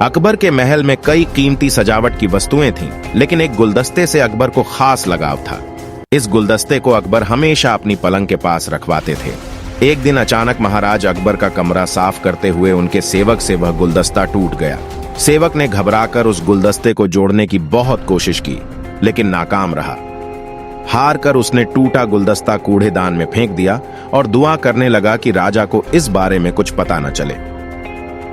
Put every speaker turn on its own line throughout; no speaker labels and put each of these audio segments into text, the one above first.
अकबर के महल में कई कीमती सजावट की वस्तुएं थीं, लेकिन एक गुलदस्ते से अकबर को खास लगाव था। इस गुलदस्ते को अकबर हमेशा अपनी पलंग के पास रखवाते थे। एक दिन अचानक महाराज अकबर का कमरा साफ करते हुए उनके सेवक से वह गुलदस्ता टूट गया। सेवक ने घबराकर उस गुलदस्ते को जोड़ने की बहुत कोशिश की, लेकिन नाकाम रहा। हार कर उसने टूटा गुलदस्ता कूड़ेदान में फेंक दिया और दुआ करने लगा कि राजा को इस बारे में कुछ पता न चले।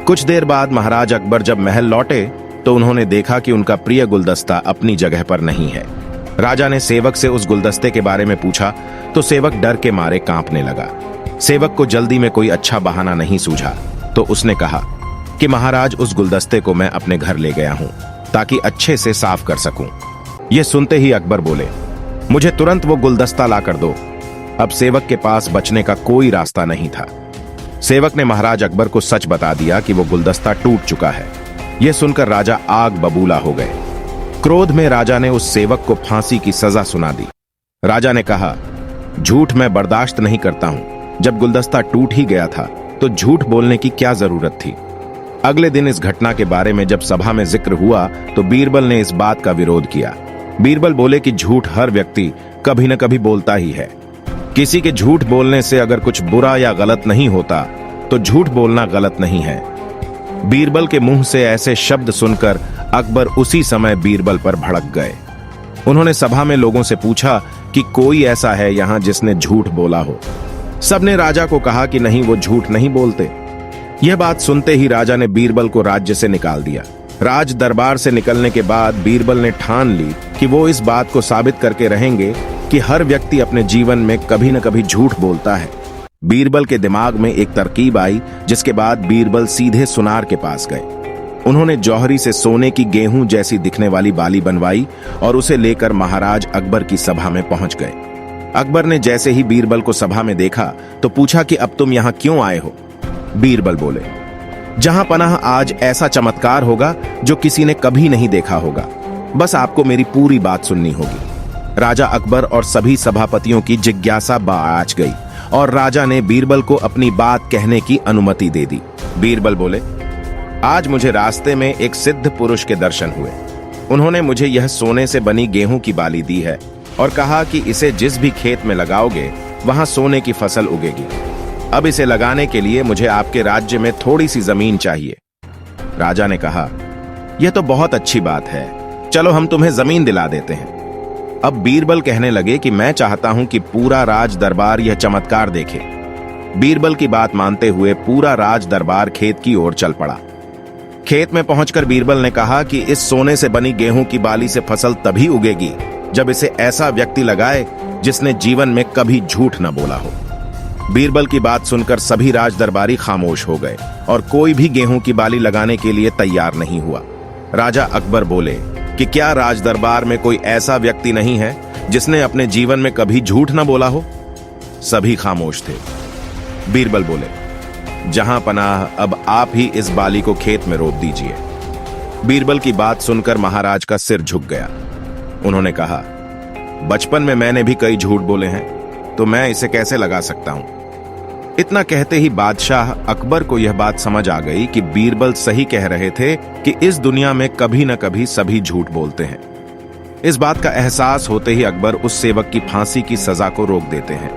कुछ देर बाद महाराज अकबर जब महल लौटे तो उन्होंने देखा कि उनका प्रिय गुलदस्ता अपनी जगह पर नहीं है। राजा ने सेवक से उस गुलदस्ते के बारे में पूछा तो सेवक डर के मारे कांपने लगा। सेवक को जल्दी में कोई अच्छा बहाना नहीं सूझा तो उसने कहा कि महाराज, उस गुलदस्ते को मैं अपने घर ले गया हूं ताकि अच्छे से साफ कर सकूं। यह सुनते ही अकबर बोले, मुझे तुरंत वो गुलदस्ता ला कर दो। अब सेवक के पास बचने का कोई रास्ता नहीं था। सेवक ने महाराज अकबर को सच बता दिया कि वो गुलदस्ता टूट चुका है। यह सुनकर राजा आग बबूला हो गए। क्रोध में राजा ने उस सेवक को फांसी की सजा सुना दी। राजा ने कहा, झूठ मैं बर्दाश्त नहीं करता हूं। जब गुलदस्ता टूट ही गया था तो झूठ बोलने की क्या जरूरत थी। अगले दिन इस घटना के बारे में जब सभा में जिक्र हुआ तो बीरबल ने इस बात का विरोध किया। बीरबल बोले कि झूठ हर व्यक्ति कभी न कभी बोलता ही है। किसी के झूठ बोलने से अगर कुछ बुरा या गलत नहीं होता तो झूठ बोलना गलत नहीं है। बीरबल के मुंह से ऐसे शब्द सुनकर अकबर उसी समय बीरबल पर भड़क गए। उन्होंने सभा में लोगों से पूछा कि कोई ऐसा है यहां जिसने झूठ बोला हो। सबने राजा को कहा कि नहीं, वो झूठ नहीं बोलते। यह बात सुनते ही राजा ने बीरबल को राज्य से निकाल दिया। राज दरबार से निकलने के बाद बीरबल ने ठान ली कि वो इस बात को साबित करके रहेंगे कि हर व्यक्ति अपने जीवन में कभी न कभी झूठ बोलता है। बीरबल के दिमाग में एक तरकीब आई, जिसके बाद बीरबल सीधे सुनार के पास गए। उन्होंने जौहरी से सोने की गेहूं जैसी दिखने वाली बाली बनवाई और उसे लेकर महाराज अकबर की सभा में पहुंच गए। अकबर ने जैसे ही बीरबल को सभा में देखा तो पूछा कि अब तुम यहां क्यों आए हो। बीरबल बोले, जहां पनाह आज ऐसा चमत्कार होगा जो किसी ने कभी नहीं देखा होगा। बस आपको मेरी पूरी बात सुननी होगी। राजा अकबर और सभी सभापतियों की जिज्ञासा बाज गई और राजा ने बीरबल को अपनी बात कहने की अनुमति दे दी। बीरबल बोले, आज मुझे रास्ते में एक सिद्ध पुरुष के दर्शन हुए। उन्होंने मुझे यह सोने से बनी गेहूं की बाली दी है और कहा कि इसे जिस भी खेत में लगाओगे वहां सोने की फसल उगेगी। अब इसे लगाने के लिए मुझे आपके राज्य में थोड़ी सी जमीन चाहिए। राजा ने कहा, यह तो बहुत अच्छी बात है, चलो हम तुम्हें जमीन दिला देते हैं। अब बीरबल कहने लगे कि मैं चाहता हूं कि पूरा राज दरबार यह चमत्कार देखे। बीरबल की बात मानते हुए पूरा राज दरबार खेत की ओर चल पड़ा। खेत में पहुंचकर बीरबल ने कहा कि इस सोने से बनी गेहूं की बाली से फसल तभी उगेगी जब इसे ऐसा व्यक्ति लगाए जिसने जीवन में कभी झूठ न बोला हो। बीरबल की बात सुनकर सभी राज दरबारी खामोश हो गए और कोई भी गेहूं की बाली लगाने के लिए तैयार नहीं हुआ। राजा अकबर बोले कि क्या राज दरबार में कोई ऐसा व्यक्ति नहीं है जिसने अपने जीवन में कभी झूठ न बोला हो। सभी खामोश थे। बीरबल बोले, जहां पनाह, अब आप ही इस बाली को खेत में रोप दीजिए। बीरबल की बात सुनकर महाराज का सिर झुक गया। उन्होंने कहा, बचपन में मैंने भी कई झूठ बोले हैं तो मैं इसे कैसे लगा सकता हूं। इतना कहते ही बादशाह अकबर को यह बात समझ आ गई कि बीरबल सही कह रहे थे कि इस दुनिया में कभी न कभी सभी झूठ बोलते हैं। इस बात का एहसास होते ही अकबर उस सेवक की फांसी की सजा को रोक देते हैं।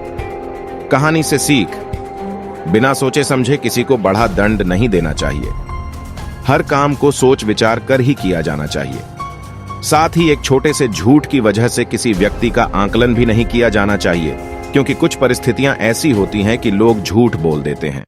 कहानी से सीख, बिना सोचे समझे किसी को बड़ा दंड नहीं देना चाहिए। हर काम को सोच विचार कर ही किया जाना चाहिए। साथ ही एक छोटे से झूठ की वजह से किसी व्यक्ति का आकलन भी नहीं किया जाना चाहिए, क्योंकि कुछ परिस्थितियां ऐसी होती हैं कि लोग झूठ बोल देते हैं।